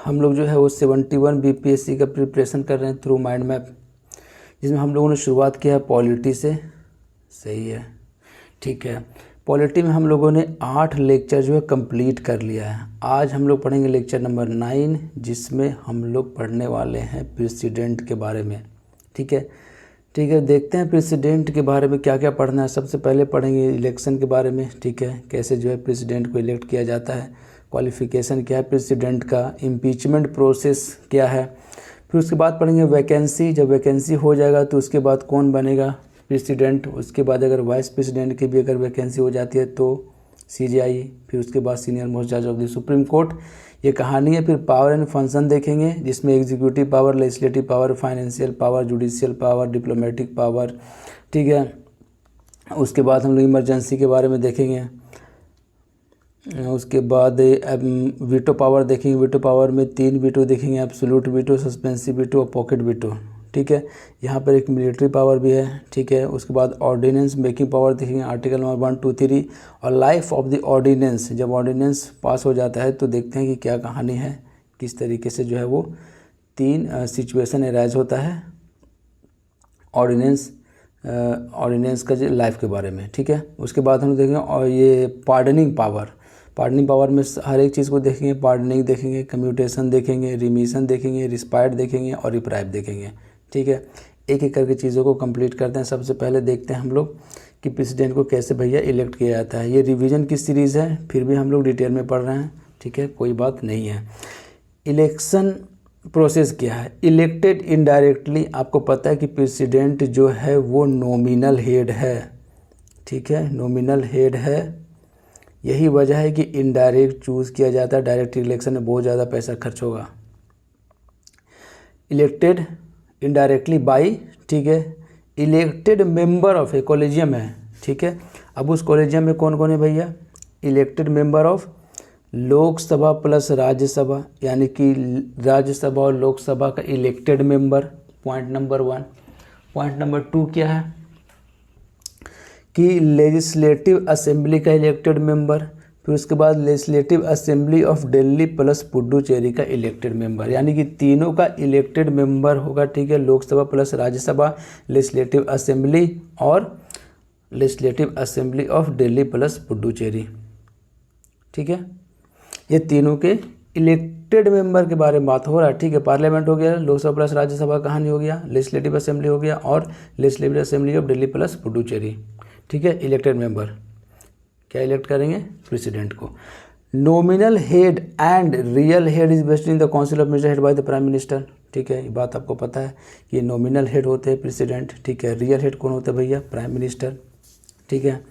हम लोग जो है वो 71 बीपीएससी का प्रिपरेशन कर रहे हैं थ्रू माइंड मैप, जिसमें हम लोगों ने शुरुआत किया है पॉलिटी से। सही है, ठीक है। पॉलिटी में हम लोगों ने 8 लेक्चर जो है कंप्लीट कर लिया है। आज हम लोग पढ़ेंगे लेक्चर नंबर 9, जिसमें हम लोग पढ़ने वाले हैं प्रेसिडेंट के बारे में। ठीक है, ठीक है। देखते हैं प्रेसिडेंट के बारे में क्या क्या पढ़ना है। सबसे पहले पढ़ेंगे इलेक्शन के बारे में। ठीक है, कैसे जो है प्रेसिडेंट को इलेक्ट किया जाता है, क्वालिफिकेशन क्या है प्रेसिडेंट का, इम्पीचमेंट प्रोसेस क्या है। फिर उसके बाद पढ़ेंगे वैकेंसी। जब वैकेंसी हो जाएगा तो उसके बाद कौन बनेगा प्रेसिडेंट। उसके बाद अगर वाइस प्रेसिडेंट की भी अगर वैकेंसी हो जाती है तो सीजीआई। फिर उसके बाद सीनियर मोस्ट जज ऑफ द सुप्रीम कोर्ट। ये कहानी है। फिर पावर एंड फंक्शन देखेंगे, जिसमें executive power, legislative power, financial power, judicial power, diplomatic power. ठीक है, उसके बाद हम लोग इमरजेंसी के बारे में देखेंगे। उसके बाद वीटो पावर देखेंगे। वीटो पावर में 3 वीटो देखेंगे, एब्सोल्यूट वीटो, सस्पेंसिव वीटो और पॉकेट वीटो। ठीक है, यहाँ पर एक मिलिट्री पावर भी है। ठीक है, उसके बाद ऑर्डिनेंस मेकिंग पावर देखेंगे, आर्टिकल नंबर 1, 2, 3 और लाइफ ऑफ द ऑर्डिनेंस। जब ऑर्डिनेंस पास हो जाता है तो देखते हैं कि क्या कहानी है, किस तरीके से जो है वो 3 सिचुएशन अराइज होता है ऑर्डिनेंस का जो लाइफ के बारे में। ठीक है, उसके बाद हम देखेंगे और ये पार्डनिंग पावर। पार्डनिंग पावर में हर एक चीज़ को देखेंगे, पार्डनिंग देखेंगे, कम्यूटेशन देखेंगे, रिमिशन देखेंगे, रिस्पाइट देखेंगे और रिप्राइव देखेंगे। ठीक है, एक एक करके चीज़ों को कंप्लीट करते हैं। सबसे पहले देखते हैं हम लोग कि प्रेसिडेंट को कैसे भैया इलेक्ट किया जाता है। ये रिवीजन की सीरीज़ है, फिर भी हम लोग डिटेल में पढ़ रहे हैं। ठीक है, कोई बात नहीं है। इलेक्शन प्रोसेस क्या है, इलेक्टेड इनडायरेक्टली। आपको पता है कि प्रेसिडेंट जो है वो नॉमिनल हेड है। ठीक है, नॉमिनल हेड है। यही वजह है कि इनडायरेक्ट चूज़ किया जाता है। डायरेक्ट इलेक्शन में बहुत ज़्यादा पैसा खर्च होगा। इलेक्टेड इनडायरेक्टली बाई, ठीक है, elected member of A collegium है। ठीक है, अब उस कॉलेजियम में कौन कौन है भैया, elected member of Lok Sabha plus Rajya Sabha, यानी कि राज्यसभा और लोकसभा का elected member, point number 1। Point number 2 क्या है कि लेजिस्लेटिव असेंबली का इलेक्टेड मेंबर। फिर उसके बाद legislative assembly of Delhi plus Puducherry का इलेक्टेड मेंबर, यानी कि तीनों का इलेक्टेड मेंबर होगा। ठीक है, Lok Sabha plus Rajya Sabha, legislative assembly और legislative assembly of Delhi plus Puducherry. ठीक है, ये तीनों के इलेक्टेड मेंबर के बारे में बात हो रहा है। ठीक है, पार्लियामेंट हो गया, लोकसभा प्लस राज्यसभा कहानी हो गया, लेजिस्लेटिव असेंबली हो गया और legislative assembly of Delhi plus Puducherry. ठीक है, इलेक्टेड मेंबर क्या इलेक्ट करेंगे, प्रेसिडेंट को। Nominal head and real head is based in the council of minister head by the prime minister. ठीक है, ये बात आपको पता है कि नॉमिनल हेड होते हैं प्रेसिडेंट। ठीक है, रियल हेड कौन होता है भैया, प्राइम मिनिस्टर। ठीक है,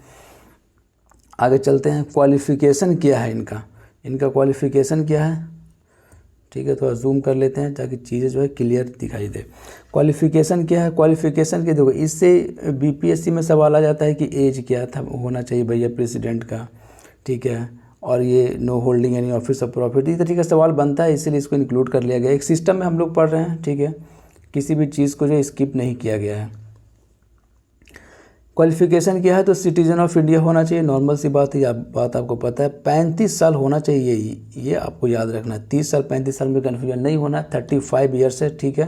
आगे चलते हैं। क्वालिफिकेशन क्या है इनका क्वालिफिकेशन क्या है। ठीक है, थोड़ा जूम कर लेते हैं ताकि चीज़ें जो है क्लियर दिखाई दे। क्वालिफिकेशन क्या है, क्वालिफिकेशन के देखो, इससे बीपीएससी में सवाल आ जाता है कि एज क्या था होना चाहिए भैया प्रेसिडेंट का। ठीक है, और ये no holding any office of profit, इस तरीके का सवाल बनता है, इसीलिए इसको इंक्लूड कर लिया गया। एक सिस्टम में हम लोग पढ़ रहे हैं। ठीक है, किसी भी चीज़ को जो स्किप नहीं किया गया है। क्वालिफिकेशन क्या है तो सिटीजन ऑफ इंडिया होना चाहिए, नॉर्मल सी बात है, बात आपको पता है। 35 साल होना चाहिए, ये आपको याद रखना है। 30 साल 35 साल में कन्फ्यूजन नहीं होना। 35 ईयर्स है। ठीक है,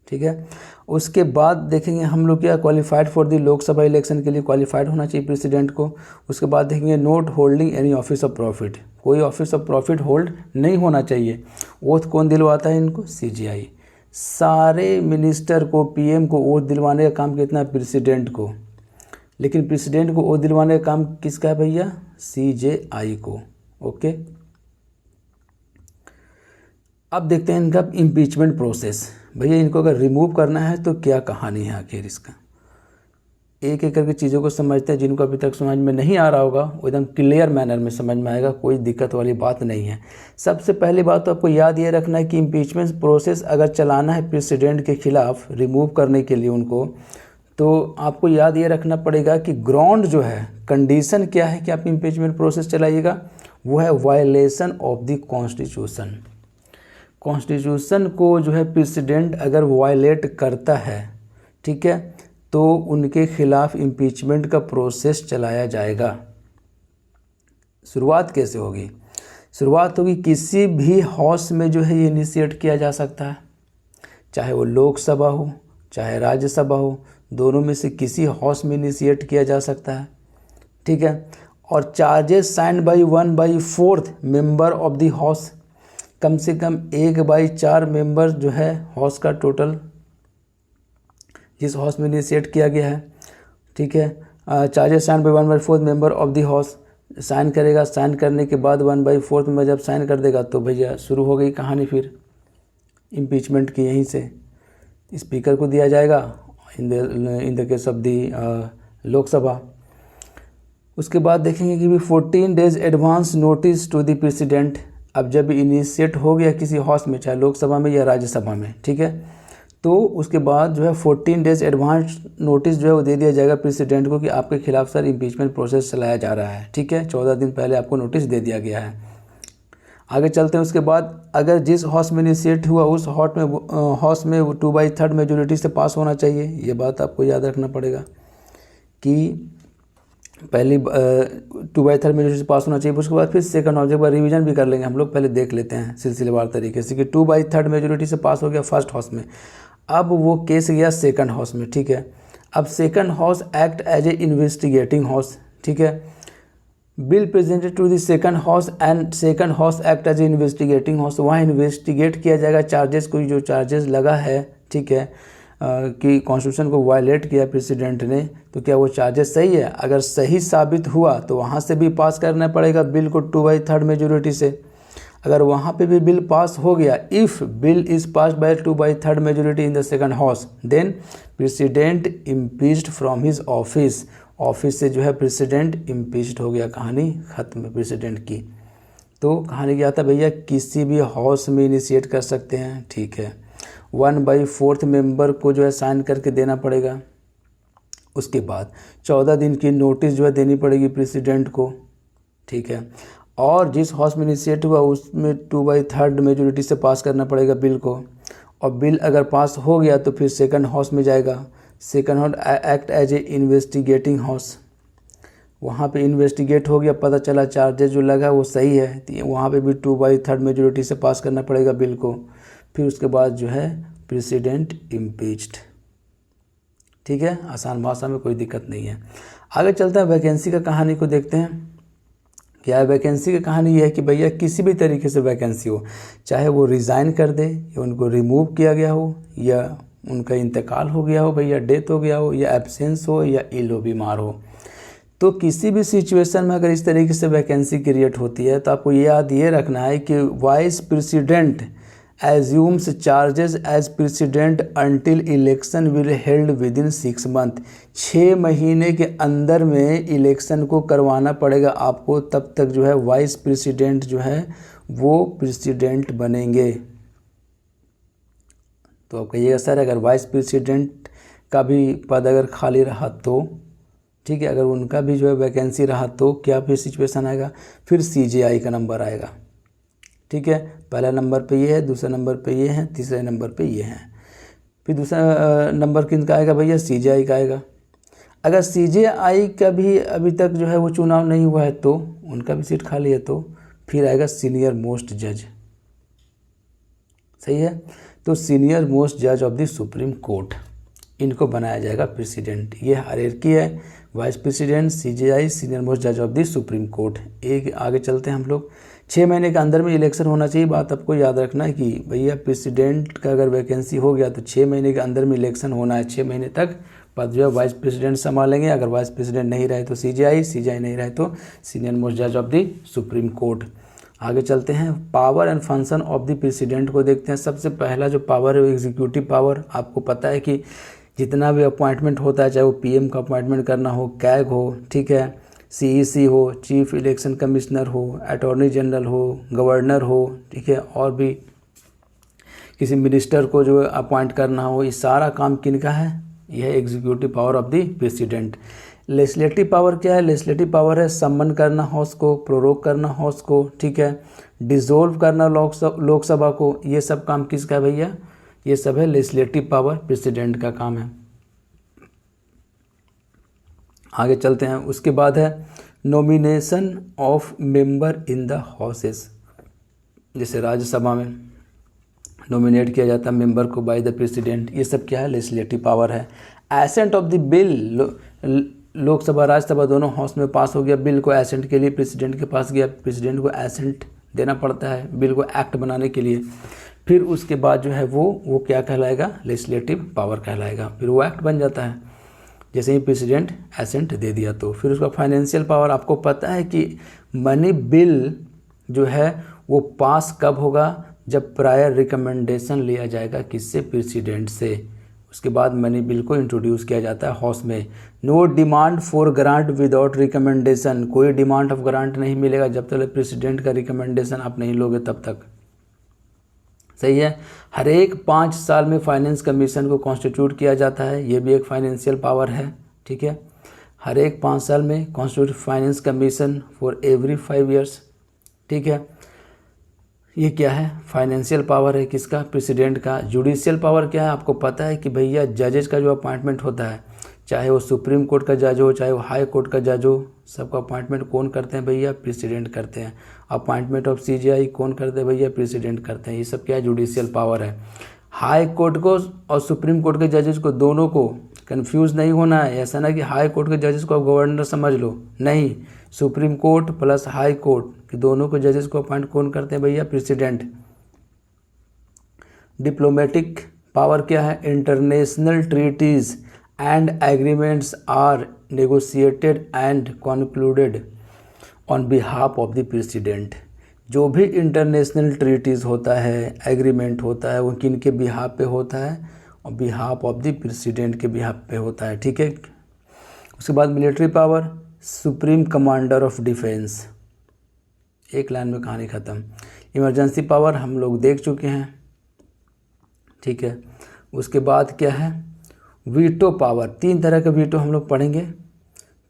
ठीक है। उसके बाद देखेंगे हम लोग क्या, qualified for the Lok Sabha election के लिए क्वालिफाइड होना चाहिए प्रेसिडेंट को। उसके बाद देखेंगे note holding any office of profit, कोई ऑफिस ऑफ प्रॉफिट होल्ड नहीं होना चाहिए। ओथ कौन दिलवाता है इनको, सीजीआई। सारे मिनिस्टर को, पीएम को ओथ दिलवाने का काम कितना है, प्रेसिडेंट को। लेकिन प्रेसिडेंट को ओथ दिलवाने का काम किसका है भैया, सीजेआई को। ओके, अब देखते हैं इनका इम्पीचमेंट प्रोसेस। भैया इनको अगर रिमूव करना है तो क्या कहानी है आखिर इसका। एक एक करके चीज़ों को समझते हैं। जिनको अभी तक समझ में नहीं आ रहा होगा वो एकदम क्लियर मैनर में समझ में आएगा, कोई दिक्कत वाली बात नहीं है। सबसे पहली बात तो आपको याद ये रखना है कि इम्पीचमेंट प्रोसेस अगर चलाना है प्रेसिडेंट के खिलाफ रिमूव करने के लिए उनको, तो आपको याद ये रखना पड़ेगा कि ग्राउंड जो है, कंडीशन क्या है कि आप इम्पीचमेंट प्रोसेस चलाइएगा, वो है violation of the constitution. Constitution को जो है प्रेसिडेंट अगर वायलेट करता है, ठीक है, तो उनके खिलाफ इम्पीचमेंट का प्रोसेस चलाया जाएगा। शुरुआत कैसे होगी, शुरुआत होगी किसी भी हाउस में जो है ये इनिशिएट किया जा सकता है, चाहे वो लोकसभा हो चाहे राज्यसभा हो, दोनों में से किसी हाउस में इनिशिएट किया जा सकता है, ठीक है। और charges signed by 1/4 member of the house, कम से कम 1/4 मेंबर जो है हाउस का टोटल जिस हाउस में इनिशिएट किया गया है, ठीक है। Charges sign by 1/4 member of the house, sign करेगा, साइन करने के बाद 1/4 में जब साइन कर देगा तो भैया शुरू हो गई कहानी फिर इम्पीचमेंट की। यहीं से स्पीकर को दिया जाएगा in the case of the Lok Sabha. उसके बाद देखेंगे कि भी 14 days advance notice to the president. अब जब इनिशिएट हो गया किसी हाउस में, चाहे लोकसभा में या राज्यसभा में, ठीक है, तो उसके बाद जो है 14 डेज एडवांस नोटिस जो है वो दे दिया जाएगा प्रेसिडेंट को कि आपके खिलाफ सर इम्पीचमेंट प्रोसेस चलाया जा रहा है, ठीक है। 14 दिन पहले आपको नोटिस दे दिया गया है। आगे चलते हैं। उसके बाद अगर जिस हाउस में इनिशिएट हुआ उस हाउस में 2/3 मेजोरिटी से पास होना चाहिए। ये बात आपको याद रखना पड़ेगा कि पहली 2/3 मेजोरिटी से पास होना चाहिए। उसके बाद फिर सेकंड हाउस, एक बार रिवीजन भी कर लेंगे हम लोग, पहले देख लेते हैं सिलसिलेवार तरीके से कि 2/3 मेजोरिटी से पास हो गया फर्स्ट हाउस में, अब वो केस गया सेकंड हाउस में, ठीक है। अब second house act as a investigating house, ठीक है। Bill presented to the second house and second house act as a investigating house, वहाँ इन्वेस्टिगेट किया जाएगा चार्जेस को, जो चार्जेस लगा है, ठीक है, कि कॉन्स्टिट्यूशन को वायलेट किया प्रेसिडेंट ने, तो क्या वो चार्जेस सही है। अगर सही साबित हुआ तो वहाँ से भी पास करना पड़ेगा बिल को 2/3 मेजोरिटी से। अगर वहाँ पे भी बिल पास हो गया, if bill is pass by 2/3 majority in the second house, then president impeached from his office, office से जो है प्रेसिडेंट इम्पीच्ड हो गया, कहानी खत्म प्रेसिडेंट की। तो कहानी क्या था भैया, किसी भी हाउस में इनिशिएट कर सकते हैं, ठीक है। 1/4 मेंबर को जो है साइन करके देना पड़ेगा। उसके बाद 14 दिन की नोटिस जो है देनी पड़ेगी प्रेसिडेंट को, ठीक है। और जिस हाउस में इनिशिएट हुआ उसमें 2/3 मेजोरिटी से पास करना पड़ेगा बिल को, और बिल अगर पास हो गया तो फिर सेकंड हाउस में जाएगा। Second house act as a investigating house, वहाँ पे इन्वेस्टिगेट हो गया, पता चला चार्जेस जो लगा वो सही है, तो वहाँ पे भी 2/3 मेजोरिटी से पास करना पड़ेगा बिल को। फिर उसके बाद जो है प्रेसिडेंट इम्पीच्ड, ठीक है। आसान भाषा में कोई दिक्कत नहीं है। आगे चलते हैं, वैकेंसी का कहानी को देखते हैं। क्या है वैकेंसी की कहानी? ये है कि भैया किसी भी तरीके से वैकेंसी हो, चाहे वो रिज़ाइन कर दे या उनको रिमूव किया गया हो या उनका इंतकाल हो गया हो, भैया डेथ हो गया हो या एब्सेंस हो या इल हो, बीमार हो, तो किसी भी सिचुएशन में अगर इस तरीके से वैकेंसी क्रिएट होती है तो आपको याद ये रखना है कि vice president assumes charges as president until election will held within 6 month. 6 महीने के अंदर में इलेक्शन को करवाना पड़ेगा आपको, तब तक जो है वाइस प्रेसिडेंट जो है वो प्रेसिडेंट बनेंगे। तो आप कहिएगा सर अगर वाइस प्रेसिडेंट का भी पद अगर खाली रहा तो, ठीक है, अगर उनका भी जो है वैकेंसी रहा तो क्या फिर सिचुएशन आएगा? फिर CJI का नंबर आएगा, ठीक है। पहला नंबर पे ये है, दूसरा नंबर पे ये है, तीसरे नंबर पे ये है, फिर दूसरा नंबर किनका आएगा भैया? CJI का आएगा। अगर CJI का भी अभी तक जो है वो चुनाव नहीं हुआ है तो उनका भी सीट खाली है, तो फिर आएगा सीनियर मोस्ट जज, सही है। तो सीनियर मोस्ट जज ऑफ द सुप्रीम कोर्ट, इनको बनाया जाएगा प्रेसिडेंट। ये हायरार्की है, vice president, CJI, senior most जज ऑफ द सुप्रीम कोर्ट। एक आगे चलते हैं हम लोग। 6 महीने के अंदर में इलेक्शन होना चाहिए। बात आपको याद रखना है कि भैया प्रेसिडेंट का अगर वैकेंसी हो गया तो 6 महीने के अंदर में इलेक्शन होना है। 6 महीने तक पद जो है वाइस प्रेसिडेंट संभालेंगे। अगर वाइस प्रेसिडेंट नहीं रहे तो CJI नहीं रहे तो सीनियर मोस्ट जज ऑफ द सुप्रीम कोर्ट। आगे चलते हैं, power and function of the president को देखते हैं। सबसे पहला जो पावर है वो एग्जीक्यूटिव पावर। आपको पता है कि जितना भी अपॉइंटमेंट होता है, चाहे वो PM का अपॉइंटमेंट करना हो, कैग हो, ठीक है, CEC हो, चीफ इलेक्शन कमिश्नर हो, अटॉर्नी जनरल हो, गवर्नर हो, ठीक है, और भी किसी मिनिस्टर को जो अपॉइंट करना हो, ये सारा काम किनका है? यह है executive power of the president. Legislative power क्या है? लेजिस्लेटिव पावर है सम्मन करना हाउस को, प्रोरोग करना हाउस को, ठीक है, डिसॉल्व करना लोकसभा को। ये सब काम किसका है भैया? ये सब है लेजिस्लेटिव पावर, प्रेसिडेंट का काम है। आगे चलते हैं। उसके बाद है nomination of member in the houses. जैसे राज्यसभा में नॉमिनेट किया जाता है मेंबर को बाय द प्रेसिडेंट, ये सब क्या है, लेजिस्लेटिव पावर है। Ascent of the bill, Lok Sabha Rajya Sabha दोनों हाउस में पास हो गया, बिल को एसेंट के लिए प्रेसिडेंट के पास गया, प्रेसिडेंट को एसेंट देना पड़ता है बिल को एक्ट बनाने के लिए। फिर उसके बाद जो है वो क्या कहलाएगा, लेजिस्लेटिव पावर कहलाएगा, फिर वो एक्ट बन जाता है जैसे ही प्रेसिडेंट एसेंट दे दिया तो। फिर उसका फाइनेंशियल पावर, आपको पता है कि मनी बिल जो है वो पास कब होगा, जब प्रायर रिकमेंडेशन लिया जाएगा किससे, प्रेसिडेंट से। उसके बाद मनी बिल को इंट्रोड्यूस किया जाता है हाउस में। No demand for grant without recommendation, कोई डिमांड ऑफ ग्रांट नहीं मिलेगा जब तक प्रेसिडेंट का रिकमेंडेशन आप नहीं लोगे तब तक, सही है। हर एक 5 साल में फाइनेंस कमीशन को कॉन्स्टिट्यूट किया जाता है, ये भी एक फाइनेंशियल पावर है, ठीक है। हर एक 5 साल में constitute finance commission for every 5 years, ठीक है। ये क्या है, फाइनेंशियल पावर है किसका, प्रेसिडेंट का। जुडिशियल पावर क्या है, आपको पता है कि भैया जजेस का जो अपॉइंटमेंट होता है, चाहे वो सुप्रीम कोर्ट का जज हो, चाहे वो हाई कोर्ट का जज हो, सबका अपॉइंटमेंट कौन करते हैं भैया, प्रेसिडेंट करते हैं। अपॉइंटमेंट ऑफ सीजीआई कौन करते हैं भैया, प्रेसिडेंट करते हैं। ये सब क्या है, जुडिशियल पावर है। हाई कोर्ट को और सुप्रीम कोर्ट के जजेस को, दोनों को कंफ्यूज नहीं होना है। ऐसा ना कि हाई कोर्ट के जजेस को आप गवर्नर समझ लो, नहीं, supreme court plus high court कि दोनों को जजेस को अपॉइंट कौन करते हैं भैया, प्रेसिडेंट। डिप्लोमेटिक पावर क्या है, international treaties and agreements are negotiated and concluded on behalf of the president. जो भी इंटरनेशनल ट्रीटीज़ होता है, एग्रीमेंट होता है, वो किन के बिहाफ पे होता है, और बिहाफ ऑफ द प्रेसिडेंट के बिहाफ पे होता है, ठीक है। उसके बाद military power, supreme commander of defence, एक लाइन में कहानी ख़त्म। इमरजेंसी पावर हम लोग देख चुके हैं, ठीक है। उसके बाद क्या है, वीटो पावर। 3 तरह के वीटो हम लोग पढ़ेंगे।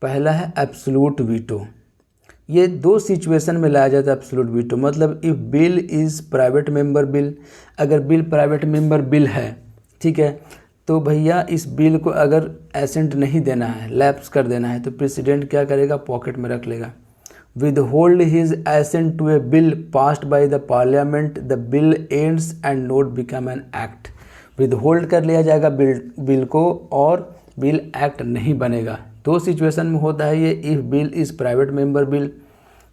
पहला है एब्सोल्यूट वीटो, ये 2 सिचुएशन में लाया जाता है एब्सोल्यूट वीटो, मतलब if bill is private member bill, अगर बिल प्राइवेट मेंबर बिल है, ठीक है, तो भैया इस बिल को अगर एसेंट नहीं देना है, लैप्स कर देना है, तो प्रेसिडेंट क्या करेगा, पॉकेट में रख लेगा। Withhold his assent to a bill passed by the parliament, the bill ends and not become an act. Withhold कर लिया जाएगा बिल को और बिल एक्ट नहीं बनेगा। 2 सिचुएशन में होता है ये। If bill is private member bill,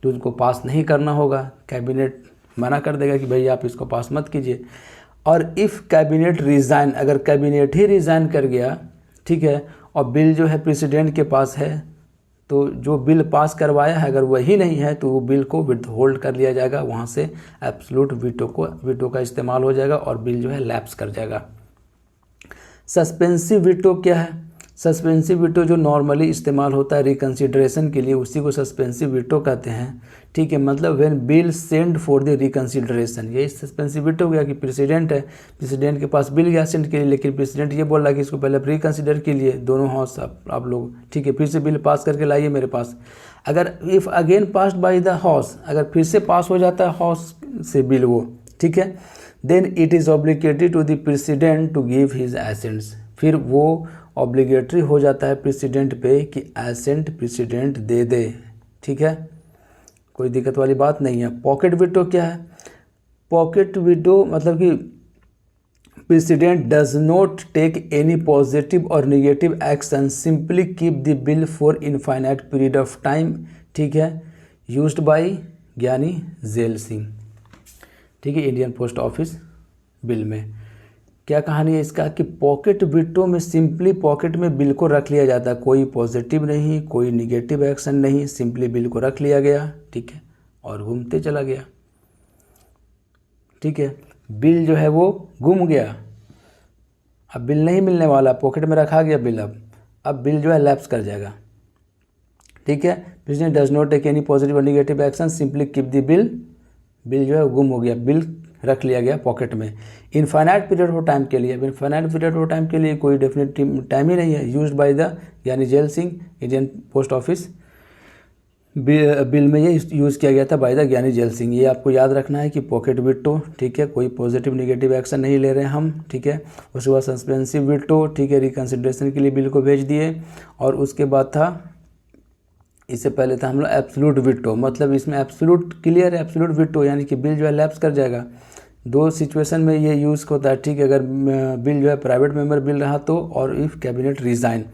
तो उसको पास नहीं करना होगा, कैबिनेट मना कर देगा कि भैया आप इसको पास मत कीजिए। और इफ़ कैबिनेट रिज़ाइन, अगर कैबिनेट ही रिज़ाइन कर गया, ठीक है, और बिल जो है प्रेसिडेंट के पास है, तो जो बिल पास करवाया है अगर वही नहीं है तो वो बिल को विद होल्ड कर लिया जाएगा, वहाँ से एब्सोल्यूट वीटो का इस्तेमाल हो जाएगा और बिल जो है लैप्स कर जाएगा। सस्पेंसिव वीटो क्या है, सस्पेंसिव वीटो जो नॉर्मली इस्तेमाल होता है रिकन्सिडरेशन के लिए, उसी को सस्पेंसिव वीटो कहते हैं, ठीक है। मतलब when bill send for the reconsideration, यही सस्पेंसिव वीटो हो गया कि प्रेसिडेंट है, प्रेसिडेंट के पास बिल गया सेंड के लिए, लेकिन प्रेसिडेंट ये बोल रहा है कि इसको पहले रिकन्सिडर के लिए दोनों हाउस आप लोग, ठीक है, फिर से बिल पास करके लाइए मेरे पास। अगर if again passed by the house, अगर फिर से पास हो जाता है हाउस से बिल वो, ठीक है, then it is obligatory to the president to give his assents, फिर वो ऑब्लिगेटरी हो जाता है प्रेसिडेंट पे कि एसेंट प्रेसिडेंट दे दे, ठीक है, कोई दिक्कत वाली बात नहीं है। पॉकेट वीटो क्या है, पॉकेट वीटो मतलब कि president does not take any positive और negative action, simply keep the bill for infinite period of time, ठीक है, यूज्ड बाय ज्ञानी जेल सिंह, ठीक है, इंडियन पोस्ट ऑफिस बिल में। क्या कहानी है इसका कि पॉकेट वीटो में सिंपली पॉकेट में बिल को रख लिया जाता है, कोई पॉजिटिव नहीं, कोई निगेटिव एक्शन नहीं, सिंपली बिल को रख लिया गया, ठीक है, और घूमते चला गया, ठीक है। बिल जो है वो गुम गया, अब बिल नहीं मिलने वाला, पॉकेट में रखा गया बिल, अब बिल जो है लैप्स कर जाएगा, ठीक है। President does not take any positive और negative action, simply keep the bill जो है गुम हो गया, बिल रख लिया गया पॉकेट में इनफाइनाइट पीरियड ऑफ टाइम के लिए। अब इनफाइनाइट पीरियड ऑफ टाइम के लिए कोई डेफिनेट टाइम ही नहीं है। Used by the Giani Zail Singh, Indian post office bill में ये यूज़ किया गया था बाय द ज्ञानी जेल सिंह। ये आपको याद रखना है कि पॉकेट वीटो, ठीक है, कोई पॉजिटिव निगेटिव एक्शन नहीं ले रहे हैं हम, ठीक है। उसके बाद सस्पेंसिव वीटो, ठीक है, रिकन्सिडरेशन के लिए बिल को भेज दिए, और उसके बाद था इससे पहले था हम लोग एब्सोल्यूट वीटो, मतलब इसमें एब्सोल्यूट क्लियर है, एब्सोल्यूट वीटो यानी कि बिल जो है लैप्स कर जाएगा। दो सिचुएशन में ये यूज़ होता है, ठीक है, अगर बिल जो है प्राइवेट मेंबर बिल रहा तो, और इफ़ कैबिनेट रिज़ाइन।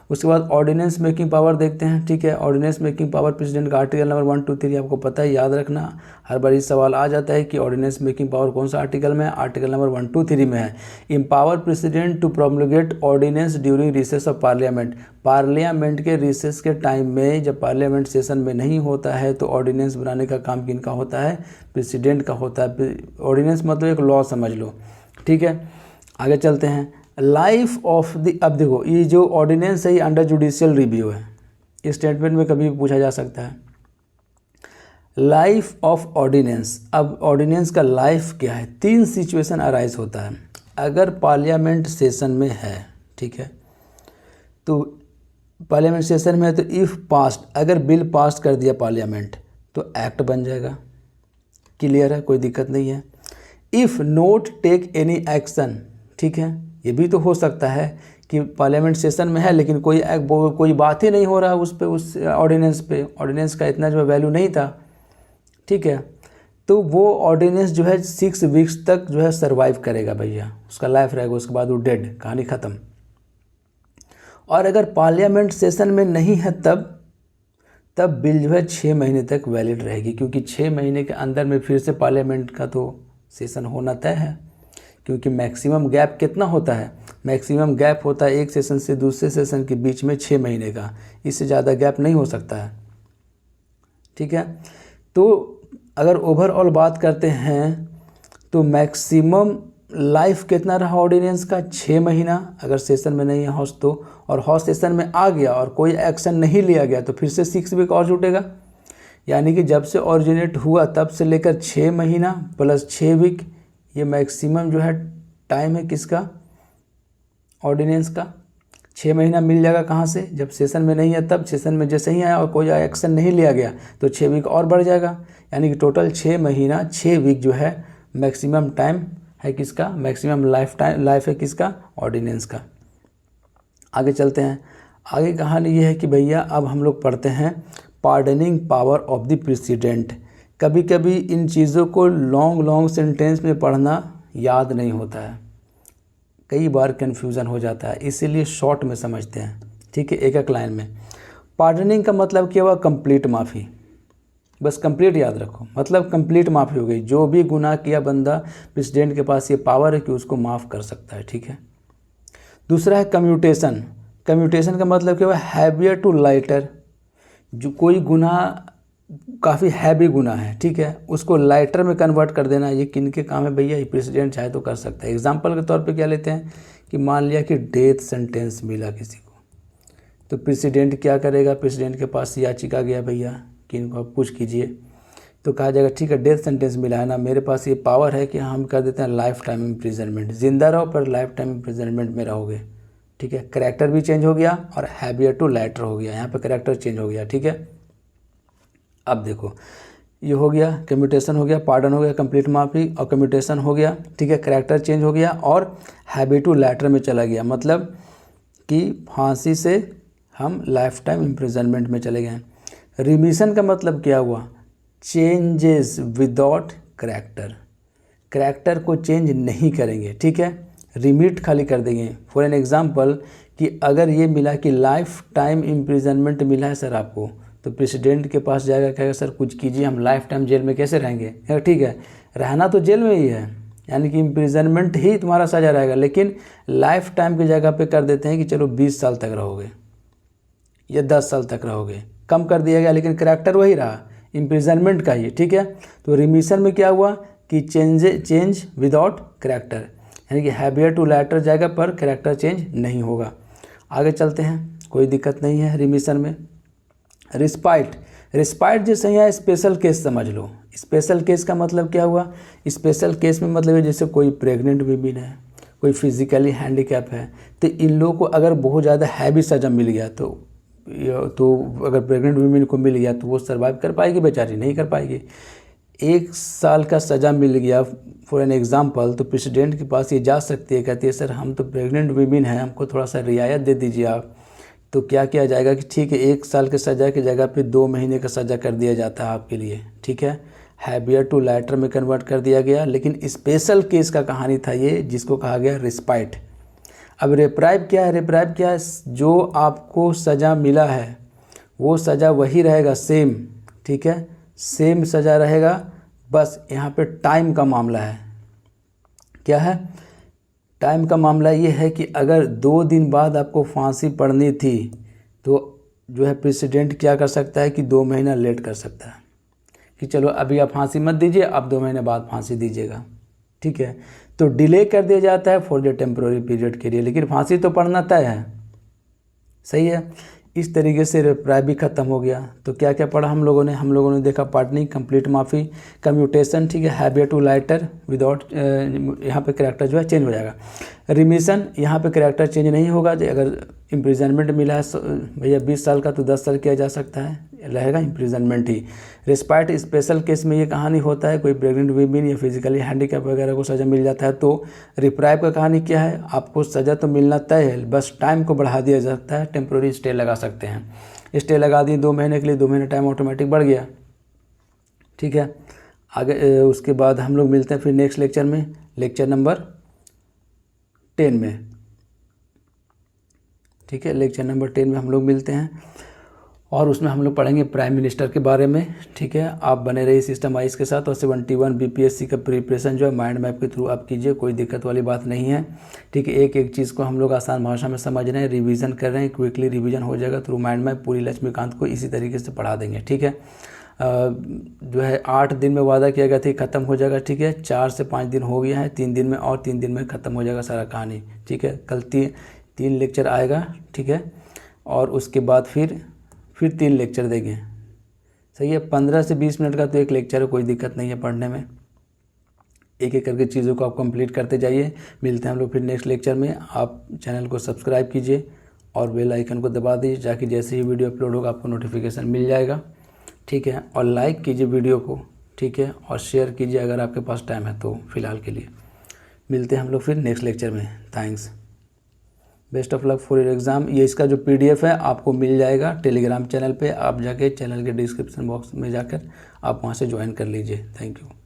उसके बाद ऑर्डिनेंस मेकिंग पावर देखते हैं, ठीक है। ऑर्डिनेंस मेकिंग पावर प्रेसिडेंट का आर्टिकल नंबर 1, 2, 3 आपको पता है, याद रखना, हर बार इस सवाल आ जाता है कि ऑर्डिनेंस मेकिंग पावर कौन सा आर्टिकल में है, आर्टिकल नंबर 1, 2, 3 में है। Empower president to promulgate ordinance during recess of parliament, parliament के रिसेस के टाइम में जब पार्लियामेंट सेशन में नहीं होता है तो ऑर्डिनेंस बनाने का काम किनका होता है, प्रेसिडेंट का होता है। ऑर्डिनेंस मतलब एक लॉ समझ लो, ठीक है। आगे चलते हैं, लाइफ ऑफ द, अब देखो ये जो ऑर्डिनेंस है ये अंडर जुडिशियल रिव्यू है, इस स्टेटमेंट में कभी भी पूछा जा सकता है। लाइफ ऑफ ऑर्डिनेंस, अब ऑर्डिनेंस का लाइफ क्या है, 3 सिचुएशन अराइज होता है। अगर पार्लियामेंट सेशन में है, ठीक है, तो पार्लियामेंट सेशन में है तो इफ़ पास्ट, अगर बिल पास कर दिया पार्लियामेंट तो एक्ट बन जाएगा, क्लियर है, कोई दिक्कत नहीं है। If not take any action, ठीक है, ये भी तो हो सकता है कि पार्लियामेंट सेशन में है लेकिन कोई बात ही नहीं हो रहा है उस पे, उस ऑर्डिनेंस पे, ऑर्डिनेंस का इतना जो वैल्यू नहीं था, ठीक है, तो वो ऑर्डिनेंस जो है 6 वीक्स तक जो है सर्वाइव करेगा भैया, उसका लाइफ रहेगा, उसके बाद वो डेड, कहानी ख़त्म। और अगर पार्लियामेंट सेशन में नहीं है तब बिल जो है 6 महीने तक वैलिड रहेगी, क्योंकि 6 महीने के अंदर में फिर से पार्लियामेंट का तो सेशन होना तय है, क्योंकि मैक्सिमम गैप कितना होता है, मैक्सिमम गैप होता है एक सेशन से दूसरे सेशन के बीच में 6 महीने का, इससे ज़्यादा गैप नहीं हो सकता है, ठीक है। तो अगर ओवरऑल बात करते हैं तो मैक्सिमम लाइफ कितना रहा ऑर्डिनेंस का, 6 महीना, अगर सेशन में नहीं है हाउस तो, और हाउस सेशन में आ गया और कोई एक्शन नहीं लिया गया तो फिर से 6 वीक और जुटेगा, यानी कि जब से ऑरिजिनेट हुआ तब से लेकर 6 महीना प्लस 6 वीक, ये मैक्सिमम जो है टाइम है किसका, ऑर्डिनेंस का। 6 महीना मिल जाएगा कहाँ से, जब सेशन में नहीं है तब, सेशन में जैसे ही आया और कोई एक्शन नहीं लिया गया तो 6 वीक और बढ़ जाएगा, यानी कि टोटल 6 महीना 6 वीक जो है मैक्सिमम टाइम है किसका, मैक्सिमम लाइफ है किसका, ऑर्डिनेंस का। आगे चलते हैं, आगे कहानी ये है कि भैया अब हम लोग पढ़ते हैं pardoning power of the president. कभी कभी इन चीज़ों को लॉन्ग सेंटेंस में पढ़ना याद नहीं होता है, कई बार कन्फ्यूज़न हो जाता है, इसीलिए शॉर्ट में समझते हैं, ठीक है, एक लाइन में। पार्डनिंग का मतलब क्या हुआ, कंप्लीट माफ़ी, बस कंप्लीट याद रखो, मतलब कंप्लीट माफ़ी हो गई, जो भी गुनाह किया बंदा, प्रेसिडेंट के पास ये पावर है कि उसको माफ़ कर सकता है, ठीक है। दूसरा है कम्यूटेशन। कम्यूटेशन का मतलब क्या हुआ, हैवियर टू लाइटर, जो कोई गुनाह काफ़ी हैवी गुनाह है, ठीक है, उसको लाइटर में कन्वर्ट कर देना, ये किन के काम है भैया, ये प्रेसिडेंट चाहे तो कर सकता है। एग्जाम्पल के तौर पे क्या लेते हैं कि मान लिया कि डेथ सेंटेंस मिला किसी को, तो प्रेसिडेंट क्या करेगा, प्रेसिडेंट के पास याचिका गया भैया कि इनको आप पूछ कीजिए, तो कहा जाएगा ठीक है डेथ सेंटेंस मिला है ना, मेरे पास ये पावर है कि हम कर देते हैं लाइफ टाइम इम्प्रिजनमेंट, जिंदा रहो पर लाइफ टाइम इम्प्रिजनमेंट में रहोगे, ठीक है। करैक्टर भी चेंज हो गया और हैवियर टू लाइटर हो गया, यहाँ पर करैक्टर चेंज हो गया, ठीक है। अब देखो ये हो गया, कम्यूटेशन हो गया, पार्डन हो गया, कंप्लीट माफ़ी और कम्यूटेशन हो गया, ठीक है, करैक्टर चेंज हो गया और हैबिट टू लैटर में चला गया, मतलब कि फांसी से हम लाइफ टाइम इम्प्रिजनमेंट में चले गए। रिमिशन का मतलब क्या हुआ, चेंजेस विदाउट करैक्टर, करैक्टर को चेंज नहीं करेंगे, ठीक है, रिमिट खाली कर देंगे। फॉर एन एग्जांपल कि अगर ये मिला कि लाइफ टाइम इम्प्रिजनमेंट मिला है सर आपको, तो प्रेसिडेंट के पास जाएगा, कहेगा सर कुछ कीजिए, हम लाइफ टाइम जेल में कैसे रहेंगे, ठीक है, रहना तो जेल में ही है, यानी कि इम्प्रिजनमेंट ही तुम्हारा सजा रहेगा, लेकिन लाइफ टाइम की जगह पे कर देते हैं कि चलो 20 साल तक रहोगे या 10 साल तक रहोगे, कम कर दिया गया, लेकिन करैक्टर वही रहा इम्प्रिजनमेंट का ही, ठीक है। तो रिमिशन में क्या हुआ कि चेंज विदाउट करैक्टर, यानी कि हैवियर टू लाइटर जाएगा पर करैक्टर चेंज नहीं होगा। आगे चलते हैं, कोई दिक्कत नहीं है रिमिशन में। रिस्पाइट जैसे यहाँ स्पेशल केस समझ लो, स्पेशल केस का मतलब क्या हुआ, स्पेशल केस में मतलब है जैसे कोई प्रेग्नेंट वीमेन है, कोई फिजिकली हैंडीकैप है, तो इन लोगों को अगर बहुत ज़्यादा हैवी सजा मिल गया तो अगर प्रेग्नेंट वीमेन को मिल गया तो वो सर्वाइव कर पाएगी, बेचारी नहीं कर पाएगी। 1 साल का सज़ा मिल गया फॉर एन एग्जांपल, तो प्रेसिडेंट के पास ये जा सकती है, कहती है सर हम तो प्रेग्नेंट वीमेन हैं, हमको थोड़ा सा रियायत दे दीजिए आप, तो क्या किया जाएगा कि ठीक है 1 साल की सज़ा की जगह पे 2 महीने का सज़ा कर दिया जाता है आपके लिए, ठीक है। हैवियर टू लाइटर में कन्वर्ट कर दिया गया। लेकिन स्पेशल केस का कहानी था ये, जिसको कहा गया रिस्पाइट। अब रेप्राइव क्या है? रेप्राइव क्या है? जो आपको सज़ा मिला है वो सज़ा वही रहेगा, सेम, ठीक है, सेम सज़ा रहेगा, बस यहाँ पे टाइम का मामला है। क्या है? टाइम का मामला ये है कि अगर 2 दिन बाद आपको फांसी पड़नी थी तो जो है प्रेसिडेंट क्या कर सकता है कि 2 महीना लेट कर सकता है कि चलो अभी आप फांसी मत दीजिए, आप 2 महीने बाद फांसी दीजिएगा, ठीक है। तो डिले कर दिया जाता है फॉर द टेम्पोररी पीरियड के लिए, लेकिन फांसी तो पड़ना तय है, सही है। इस तरीके से रेप्राइव भी ख़त्म हो गया। तो क्या क्या पढ़ा हम लोगों ने देखा पार्टनिंग, कंप्लीट माफ़ी, कम्यूटेशन, ठीक है, हैवियर टू लाइटर विदाउट, यहाँ पे कैरेक्टर जो है चेंज हो जाएगा। रिमिशन, यहाँ पे कैरेक्टर चेंज नहीं होगा। अगर इम्प्रिजनमेंट मिला है भैया 20 साल का तो 10 साल किया जा सकता है, रहेगा इम्प्रिजनमेंट ही। रिस्पाइट स्पेशल केस में ये कहानी होता है, कोई प्रेग्नेंट वीमेन या फिजिकली हैंडीकैप वगैरह को सज़ा मिल जाता है। तो रिप्राइव का कहानी क्या है? आपको सज़ा तो मिलना तय है, बस टाइम को बढ़ा दिया जा सकता है, टेम्प्रोरी स्टे लगा सकते हैं। स्टे लगा दिए 2 महीने के लिए, 2 महीने टाइम ऑटोमेटिक बढ़ गया, ठीक है। आगे उसके बाद हम लोग मिलते हैं फिर नेक्स्ट लेक्चर में, लेक्चर नंबर 10 में, ठीक है। लेक्चर नंबर 10 में हम लोग मिलते हैं और उसमें हम लोग पढ़ेंगे प्राइम मिनिस्टर के बारे में, ठीक है। आप बने रहिए सिस्टम आइज के साथ और 71 बीपीएससी का प्रिपरेशन जो है माइंड मैप के थ्रू आप कीजिए, कोई दिक्कत वाली बात नहीं है, ठीक है। एक एक चीज़ को हम लोग आसान भाषा में समझ रहे हैं, रिवीजन कर रहे हैं, क्विकली रिवीजन हो जाएगा थ्रू माइंड मैप। पूरी लक्ष्मीकांत को इसी तरीके से पढ़ा देंगे, ठीक है। जो है 8 दिन में वादा किया गया था ख़त्म हो जाएगा, ठीक है। 4 से 5 दिन हो गया है, 3 दिन में और 3 दिन में ख़त्म हो जाएगा सारा कहानी, ठीक है। कल 3 लेक्चर आएगा, ठीक है। और उसके बाद फिर 3 लेक्चर देंगे, सही है। 15 से 20 मिनट का तो एक लेक्चर है, कोई दिक्कत नहीं है पढ़ने में। एक एक करके चीज़ों को आप कंप्लीट करते जाइए। मिलते हैं हम लोग फिर नेक्स्ट लेक्चर में। आप चैनल को सब्सक्राइब कीजिए और बेल आइकन को दबा दीजिए, ताकि जैसे ही वीडियो अपलोड होगा आपको नोटिफिकेशन मिल जाएगा, ठीक है। और लाइक कीजिए वीडियो को, ठीक है, और शेयर कीजिए अगर आपके पास टाइम है तो। फिलहाल के लिए मिलते हैं हम लोग फिर नेक्स्ट लेक्चर में। Thanks, best of luck for your exam. ये इसका जो PDF है आपको मिल जाएगा टेलीग्राम चैनल पे, आप जाके चैनल के डिस्क्रिप्शन बॉक्स में जाकर आप वहाँ से ज्वाइन कर लीजिए। Thank you.